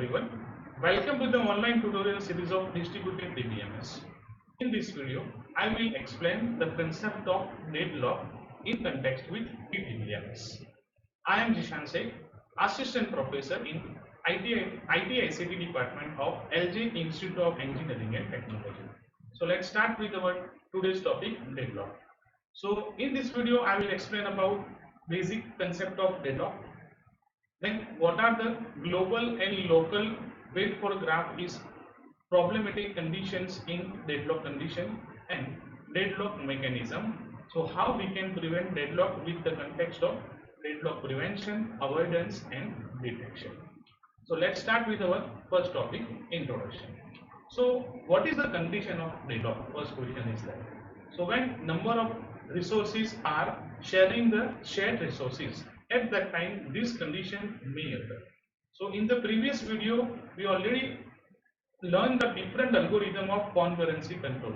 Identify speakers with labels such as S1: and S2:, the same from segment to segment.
S1: everyone. Welcome to the online tutorial series of distributed DBMS. In this video, I will explain the concept of deadlock in context with DBMS. I am Jishan Sheikh, Assistant Professor in IT/ICT Department of LJ Institute of Engineering and Technology. So let's start with our today's topic, deadlock. So in this video, I will explain about basic concept of deadlock. Then what are the global and local wait for graph is problematic conditions in deadlock condition and deadlock mechanism. So how we can prevent deadlock with the context of deadlock prevention, avoidance and detection. So let's start with our first topic, introduction. So what is the condition of deadlock? First question is that. So when number of resources are sharing the shared resources, at that time this condition may occur. So in the previous video we already learned the different algorithm of concurrency control.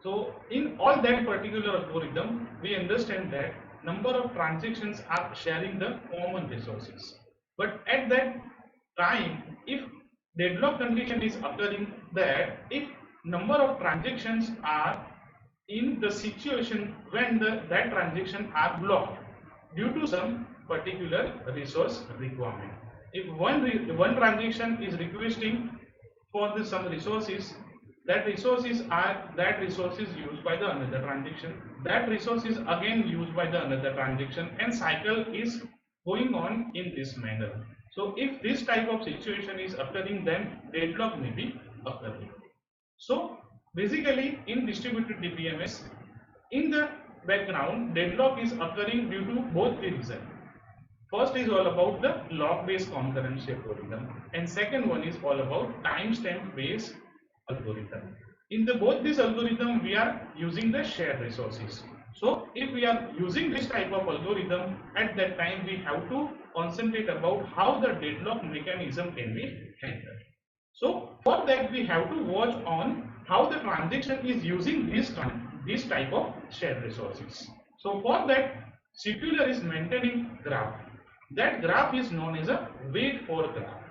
S1: So in all that particular algorithm we understand that number of transactions are sharing the common resources, but at that time if deadlock condition is occurring, that if number of transactions are in the situation when that transaction are blocked due to some particular resource requirement. If one transaction is requesting for some resources, that resources used by the another transaction, that resource is again used by the another transaction, and cycle is going on in this manner. So if this type of situation is occurring, then deadlock may be occurring. So basically in distributed DBMS, in the background deadlock is occurring due to both the reasons. First is all about the log based concurrency algorithm, and second one is all about timestamp based algorithm. In both this algorithm we are using the shared resources. So if we are using this type of algorithm, at that time we have to concentrate about how the deadlock mechanism can be handled. So for that we have to watch on how the transaction is using this type of shared resources. So for that scheduler is maintaining graph. That graph is known as a wait for graph.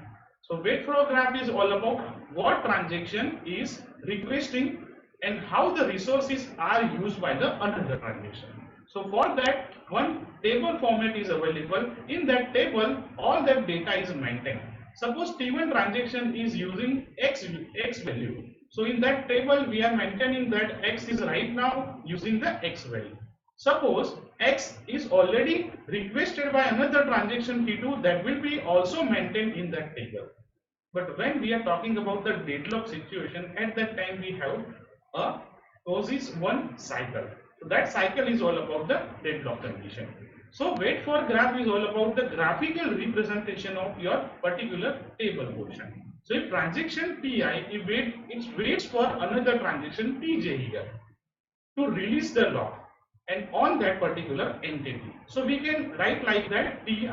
S1: So wait for graph is all about what transaction is requesting and how the resources are used by the another transaction. So for that one table format is available. In that table all that data is maintained. Suppose T1 transaction is using X value. So in that table we are maintaining that X is right now using the X value. Suppose X is already requested by another transaction T2, that will be also maintained in that table. But when we are talking about the deadlock situation, at that time we have a causes one cycle. So that cycle is all about the deadlock condition. So wait for graph is all about the graphical representation of your particular table portion. So if transaction Ti, it waits for another transaction Tj here to release the lock and on that particular entity. So we can write like that, Ti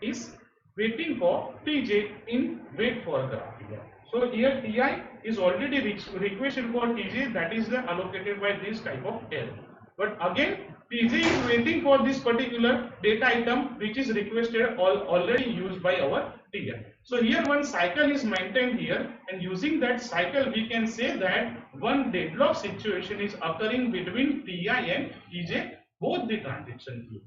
S1: is waiting for Tj in wait for graph here. So here Ti is already requested for Tj, that is allocated by this type of L. But again Tj is waiting for this particular data item which is requested already used by our Ti. So here one cycle is maintained here, and using that cycle we can say that one deadlock situation is occurring between Ti and Tj, both the transaction queue.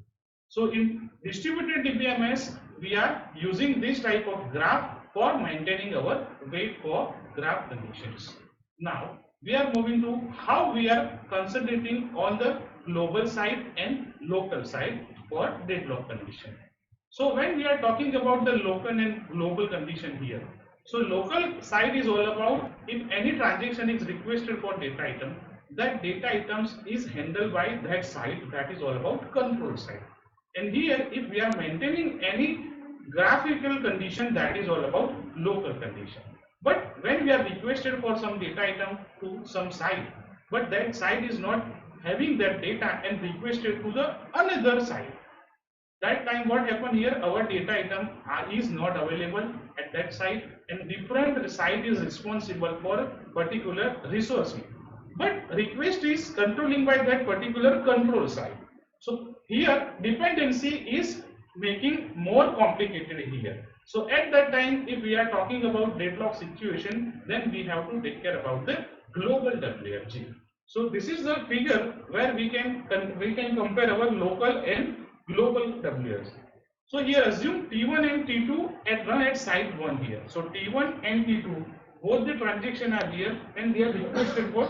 S1: So in distributed DBMS we are using this type of graph for maintaining our wait for graph conditions. Now we are moving to how we are concentrating on the global side and local side for deadlock condition. So when we are talking about the local and global condition here, so local side is all about if any transaction is requested for data item, that data items is handled by that side, that is all about control side. And here if we are maintaining any graphical condition, that is all about local condition. But when we are requested for some data item to some side, but that side is not having that data and requested to the another side, that time what happened here, our data item is not available at that site, and different site is responsible for particular resource, but request is controlling by that particular control site. So here dependency is making more complicated here. So at that time, if we are talking about deadlock situation, then we have to take care about the global WFG. So this is the figure where we can compare our local and global WFG. So here assume T1 and T2 run at site 1 here. So T1 and T2 both the transaction are here and they are requested for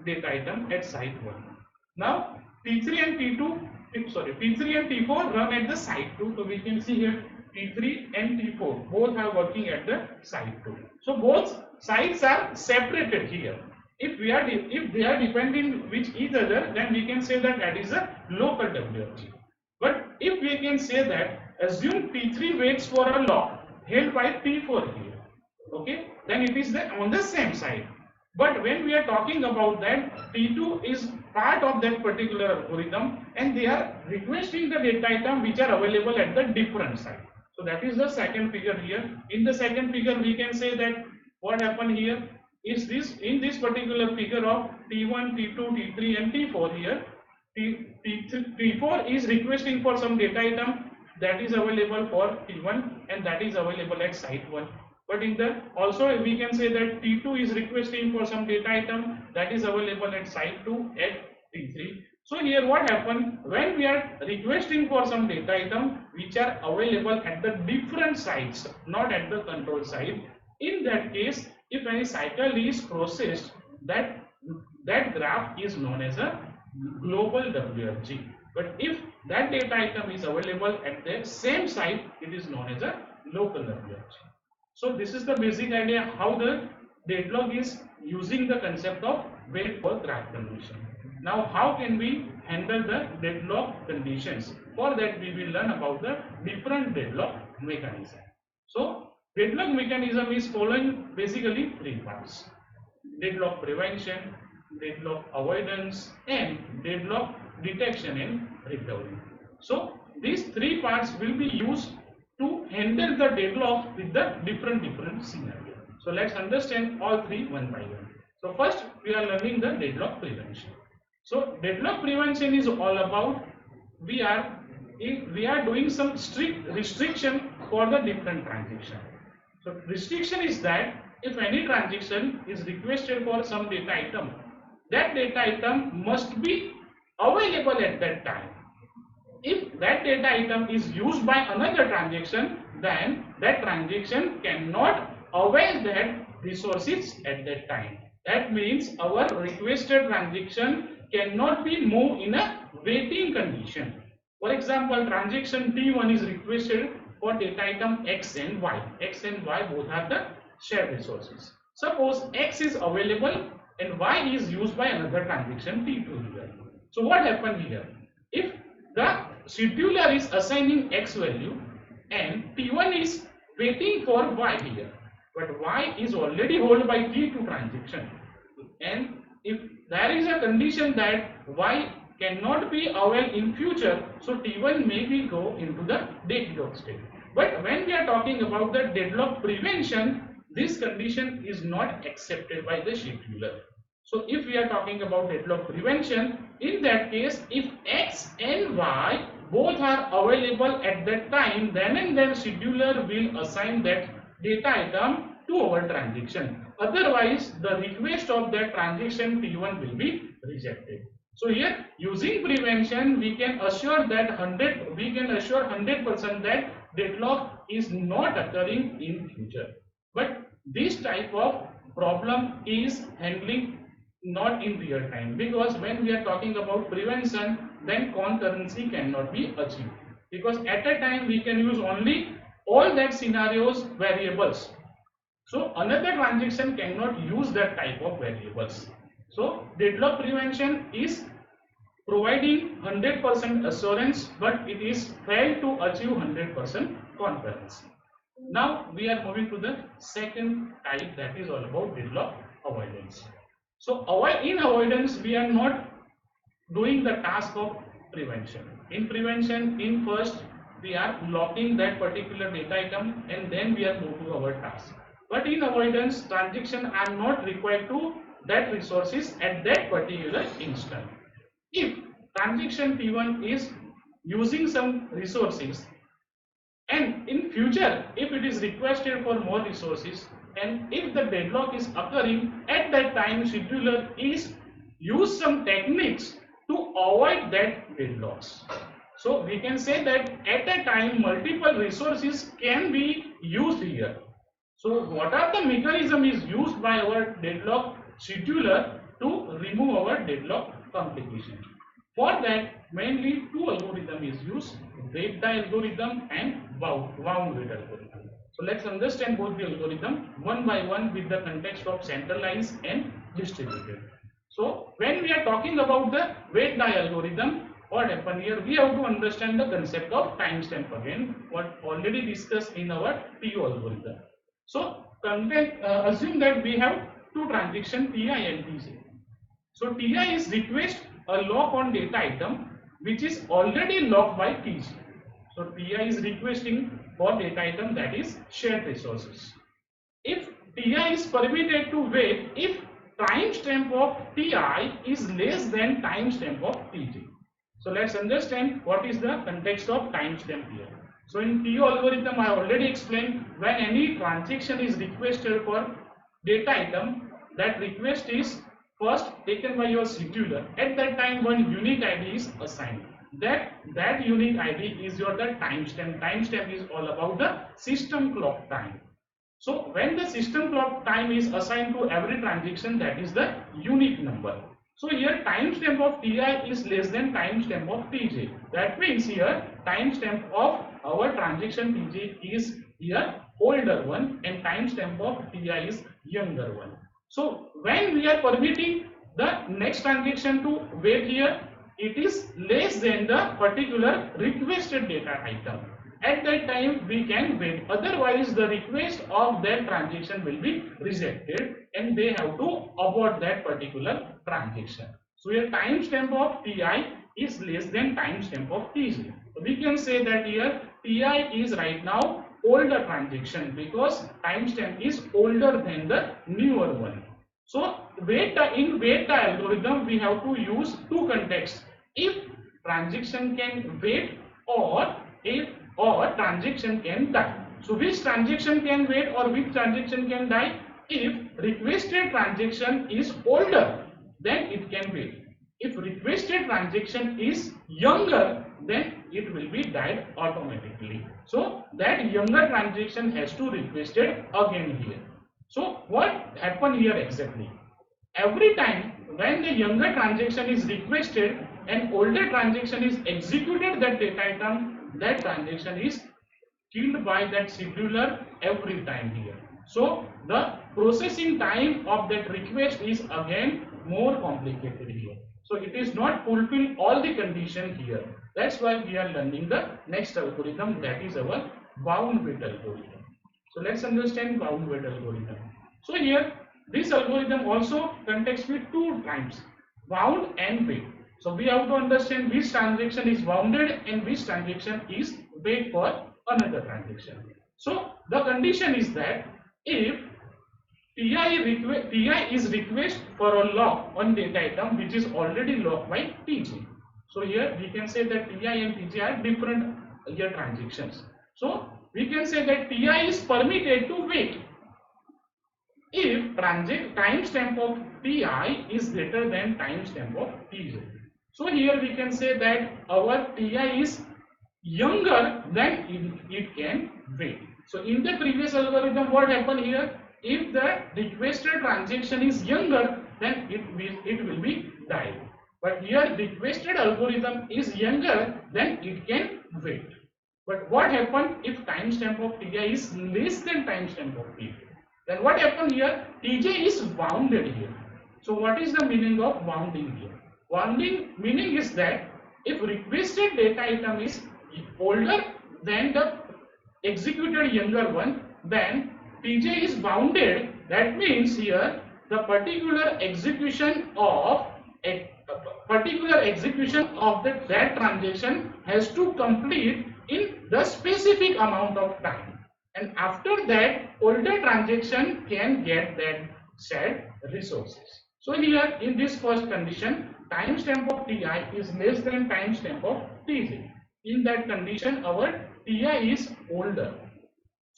S1: data item at site 1. Now T3 and T4 run at the site 2. So we can see here T3 and T4 both are working at the site 2. So both sites are separated here. If they are depending with each other, then we can say that is a local WFG. But if we can say that assume T3 waits for a lock held by T4 here, okay, then it is on the same side. But when we are talking about that, T2 is part of that particular algorithm and they are requesting the data item which are available at the different side. So that is the second figure here. In the second figure, we can say that what happened here is this, in this particular figure of T1, T2, T3 and T4 here, T4 is requesting for some data item that is available for T1 and that is available at site 1. But in the also we can say that T2 is requesting for some data item that is available at site 2 at T3. So here what happened, when we are requesting for some data item which are available at the different sites, not at the control site, in that case if any cycle is processed, that graph is known as a global WFG. But if that data item is available at the same site, it is known as a local WFG. So this is the basic idea how the deadlock is using the concept of wait for graph condition. Now how can we handle the deadlock conditions? For that we will learn about the different deadlock mechanism. So deadlock mechanism is following basically three parts: deadlock prevention, deadlock avoidance and deadlock detection and recovery. So these three parts will be used to handle the deadlock with the different scenario. So let's understand all three one by one. So first we are learning the deadlock prevention. So deadlock prevention is all about we are doing some strict restriction for the different transaction. So restriction is that if any transaction is requested for some data item, that data item must be available at that time. If that data item is used by another transaction, then that transaction cannot avail that resources at that time. That means our requested transaction cannot be moved in a waiting condition. For example, transaction T1 is requested for data item X and Y. X and Y both are the shared resources. Suppose X is available and Y is used by another transaction T2 here. So what happened here? If the scheduler is assigning X value and T1 is waiting for Y here, but Y is already held by T2 transaction, and if there is a condition that Y cannot be availed in future, so T1 may be go into the deadlock state. But when we are talking about the deadlock prevention, this condition is not accepted by the scheduler. So if we are talking about deadlock prevention, in that case, if X and Y both are available at that time, then and then scheduler will assign that data item to our transaction. Otherwise, the request of that transaction T1 will be rejected. So here, using prevention, we can assure that 100% that deadlock is not occurring in future. But this type of problem is handling not in real time, because when we are talking about prevention, then concurrency cannot be achieved, because at a time we can use only all that scenarios variables. So another transaction cannot use that type of variables. So deadlock prevention is providing 100% assurance, but it is failed to achieve 100% concurrency. Now we are moving to the second type, that is all about deadlock avoidance. So in avoidance, we are not doing the task of prevention. In prevention, in first we are locking that particular data item and then we are moving to our task. But in avoidance, transaction are not required to that resources at that particular instant. If transaction T1 is using some resources and in in future, if it is requested for more resources and if the deadlock is occurring, at that time scheduler is use some techniques to avoid that deadlocks. So we can say that at a time multiple resources can be used here. So what are the mechanism is used by our deadlock scheduler to remove our deadlock complication? For that, mainly two algorithms is used, wait die algorithm and wound wait algorithm. So let's understand both the algorithm one by one with the context of centralized and distributed. So when we are talking about the wait die algorithm, what happened here? We have to understand the concept of timestamp again, what already discussed in our TO algorithm. So assume that we have two transactions Ti and Tj. So Ti is request a lock on data item which is already locked by Tj. So Ti is requesting for data item that is shared resources. If Ti is permitted to wait if timestamp of Ti is less than timestamp of Tj. So let's understand what is the context of timestamp here. So in TO algorithm I already explained, when any transaction is requested for data item, that request is first taken by your scheduler. At that time one unique ID is assigned. That unique ID is your the timestamp. Timestamp is all about the system clock time. So when the system clock time is assigned to every transaction, that is the unique number. So here timestamp of Ti is less than timestamp of Tj. That means here timestamp of our transaction Tj is here older one and timestamp of Ti is younger one. So when we are permitting the next transaction to wait here, it is less than the particular requested data item. At that time we can wait, otherwise the request of that transaction will be rejected and they have to abort that particular transaction. So here timestamp of Ti is less than timestamp of Tj. We can say that here Ti is right now older transaction because timestamp is older than the newer one. So in wait die algorithm we have to use two contexts: if transaction can wait or if transaction can die. So which transaction can wait or which transaction can die? If requested transaction is older, then it can wait. If requested transaction is younger, then it will be died automatically. So that younger transaction has to requested again here. So what happened here exactly? Every time when the younger transaction is requested and older transaction is executed that data item, that transaction is killed by that scheduler every time here. So the processing time of that request is again more complicated here. So it is not fulfill all the condition here. That's why we are learning the next algorithm, that is our bound wait algorithm. So let's understand bound wait algorithm. So here this algorithm also context with two times, bound and wait. So we have to understand which transaction is bounded and which transaction is wait for another transaction. So the condition is that if Ti is request for a lock on data item which is already locked by Tj. So here we can say that Ti and Tj are different here transactions. So we can say that Ti is permitted to wait if timestamp of Ti is greater than timestamp of Tj. So here we can say that our Ti is younger than it can wait. So in the previous algorithm what happened here? If the requested transaction is younger, then it will be died. But here requested algorithm is younger, then it can wait. But what happened if timestamp of Ti is less than timestamp of Tj? Then what happened here? Tj is bounded here. So what is the meaning of bounding here? Bounding meaning is that if requested data item is older than the executed younger one, then Tj is bounded. That means here the particular execution of that transaction has to complete in the specific amount of time, and after that older transaction can get that shared resources. So here in this first condition, timestamp of Ti is less than timestamp of Tj. In that condition our Ti is older.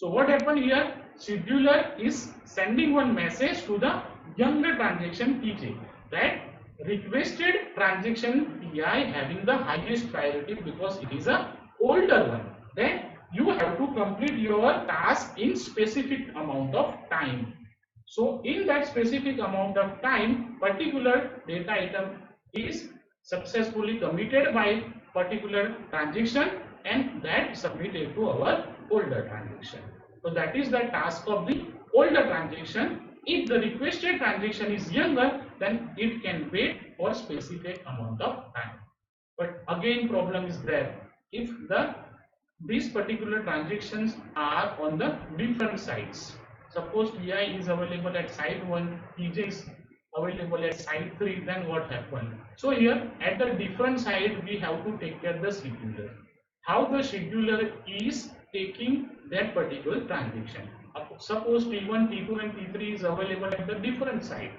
S1: So what happened here? Scheduler is sending one message to the younger transaction Tj that requested transaction Ti having the highest priority because it is a older one. Then you have to complete your task in specific amount of time. So in that specific amount of time, particular data item is successfully committed by particular transaction and that submitted to our older transaction. So that is the task of the older transaction. If the requested transaction is younger, then it can wait for specific amount of time. But again, problem is there. If these particular transactions are on the different sites. Suppose Ti is available at site 1, Tj is available at site 3, then what happened? So here at the different site we have to take care of the scheduler. How the scheduler is taking that particular transaction. Suppose T1, T2 and T3 is available at the different site.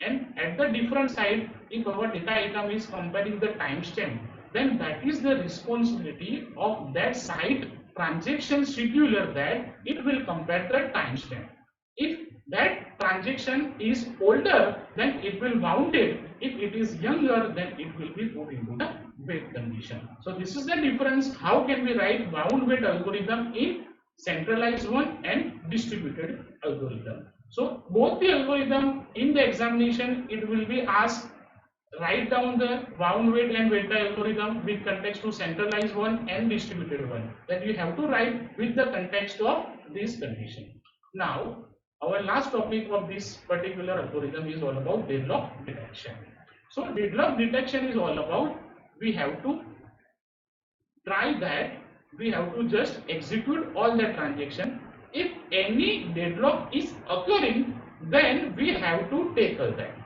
S1: And at the different site, if our data item is comparing the timestamp, then that is the responsibility of that site transaction scheduler that it will compare the timestamp. If that transaction is older, then it will bound it. If it is younger, then it will be put into the wait condition. So this is the difference. How can we write bound wait algorithm in centralized one and distributed algorithm? So both the algorithm in the examination, it will be asked write down the bound wait and wait algorithm with context to centralized one and distributed one. Then you have to write with the context of this condition. Now our last topic of this particular algorithm is all about deadlock detection. So deadlock detection is all about we have to try that we have to just execute all the transaction. If any deadlock is occurring, then we have to tackle that.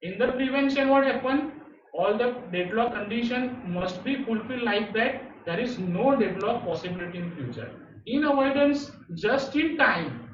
S1: In the prevention, what happened? All the deadlock condition must be fulfilled like that. There is no deadlock possibility in future. In avoidance, just in time,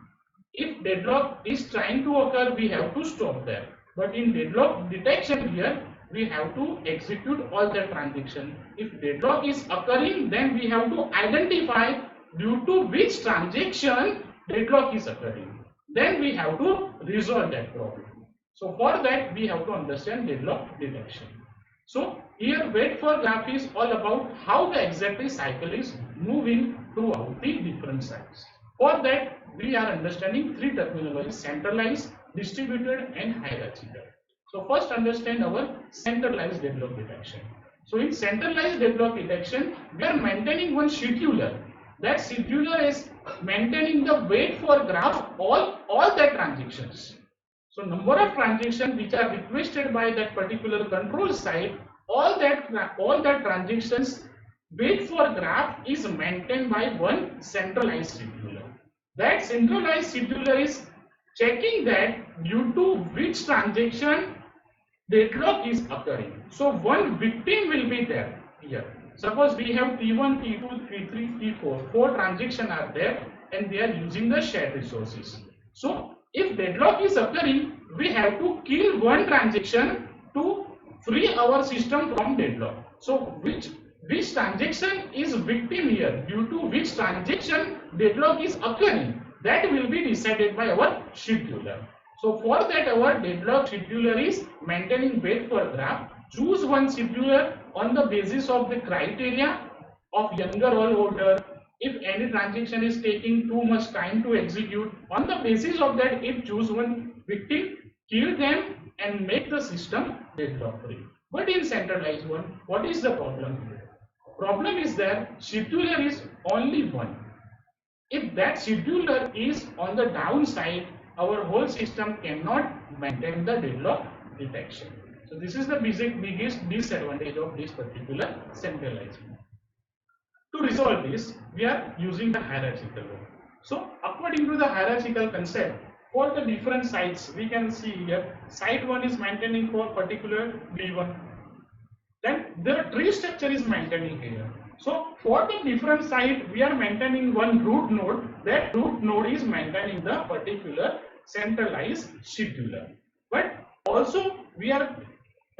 S1: if deadlock is trying to occur, we have to stop there. But in deadlock detection here, we have to execute all the transaction. If deadlock is occurring, then we have to identify due to which transaction deadlock is occurring. Then we have to resolve that problem. So for that we have to understand deadlock detection. So here wait for graph is all about how the exactly cycle is moving throughout the different sites. For that we are understanding three terminologies: centralized, distributed and hierarchical. So first understand our centralized deadlock detection. So in centralized deadlock detection we are maintaining one scheduler. That scheduler is maintaining the wait for graph all the transactions. So number of transactions which are requested by that particular control site, all that transactions wait for graph is maintained by one centralized scheduler. That centralized scheduler is checking that due to which transaction deadlock is occurring. So one victim will be there here. Suppose we have T1, T2, T3, T4, four transactions are there and they are using the shared resources. So if deadlock is occurring, we have to kill one transaction to free our system from deadlock. So which transaction is victim here, due to which transaction deadlock is occurring, that will be decided by our scheduler. So for that our deadlock scheduler is maintaining wait for graph. Choose one scheduler on the basis of the criteria of younger or older. If any transaction is taking too much time to execute, on the basis of that, if choose one victim, kill them and make the system deadlock free. But in centralized one, what is the problem here? Problem is that scheduler is only one. If that scheduler is on the downside, our whole system cannot maintain the deadlock detection. So this is the biggest disadvantage of this particular centralized one. To resolve this, we are using the hierarchical one. So according to the hierarchical concept, for the different sites, we can see here, site 1 is maintaining for particular V1. Then the tree structure is maintaining here. So for the different site, we are maintaining one root node. That root node is maintaining the particular centralized scheduler. But also we are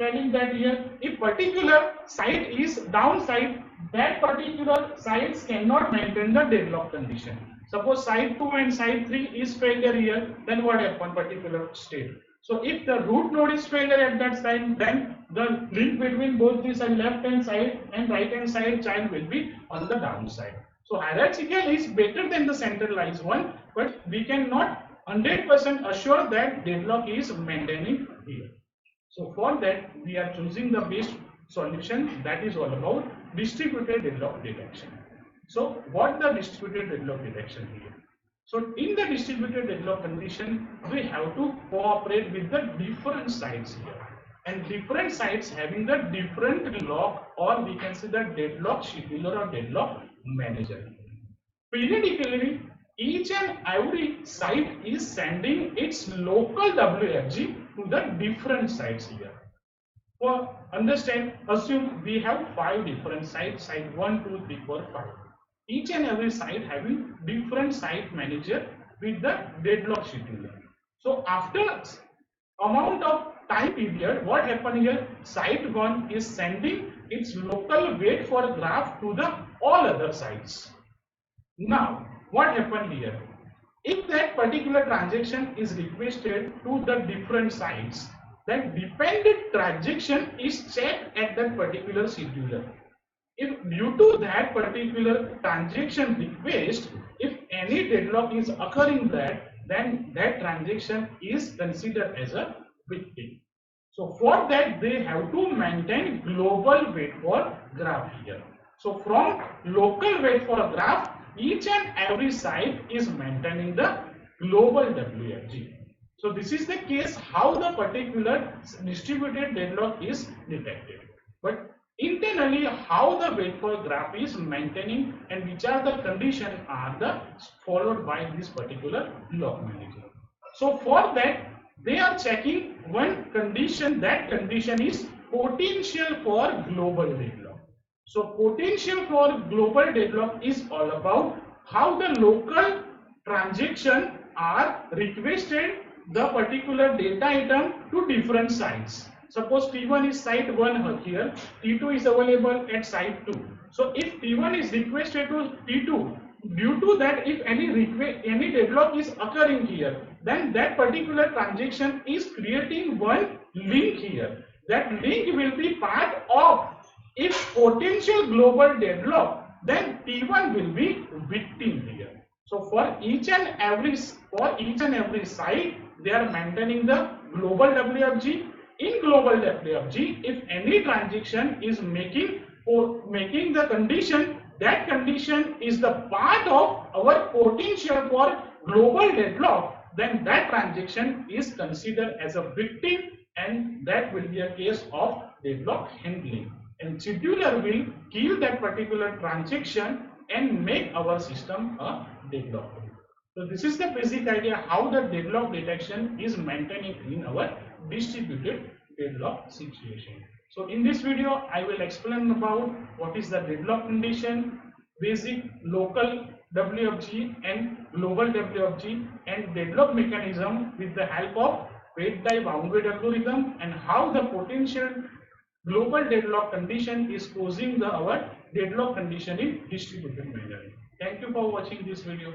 S1: telling that here, if particular site is downside, that particular sites cannot maintain the deadlock condition. Suppose side 2 and side 3 is failure here, then what happen particular state? So if the root node is failure at that time, then the link between both this and left hand side and right hand side child will be on the downside. So hierarchical is better than the centralized one, but we cannot 100% assure that deadlock is maintaining here. So for that we are choosing the best solution, that is all about distributed deadlock detection. So what the distributed deadlock detection here? So in the distributed deadlock condition, we have to cooperate with the different sides here, and different sides having the different lock, or we can say the deadlock scheduler or deadlock manager. Periodically, each and every site is sending its local WFG to the different sites here. For understand, assume we have 5 different sites, site 1, 2, 3, 4, 5. Each and every site having different site manager with the deadlock scheduler. So after amount of time period, what happened here? Site 1 is sending its local wait for graph to the all other sites. Now what happened here? If that particular transaction is requested to the different sites, then dependent transaction is checked at that particular scheduler. If due to that particular transaction request, if any deadlock is occurring there, then that transaction is considered as a victim. So for that they have to maintain global wait for graph here. So from local wait for graph, each and every site is maintaining the global WFG. So this is the case how the particular distributed deadlock is detected. But internally, how the wait for graph is maintaining and which are the conditions are the followed by this particular lock manager. So for that they are checking one condition, that condition is potential for global deadlock. So potential for global deadlock is all about how the local transaction are requested the particular data item to different sites. Suppose T1 is site 1 here, T2 is available at site 2. So if T1 is requested to T2, due to that if any deadlock is occurring here, then that particular transaction is creating one link here. That link will be part of, if potential global deadlock, then T1 will be victim here. So for each and every site, they are maintaining the global WFG. In global WFG, if any transaction is making the condition, that condition is the part of our potential for global deadlock, then that transaction is considered as a victim, and that will be a case of deadlock handling. And scheduler will kill that particular transaction and make our system a deadlock. So this is the basic idea how the deadlock detection is maintaining in our distributed deadlock situation. So in this video I will explain about what is the deadlock condition, basic local WFG and global WFG, and deadlock mechanism with the help of wait die bound wait algorithm, and how the potential global deadlock condition is causing our deadlock condition in distributed manner. Thank you for watching this video.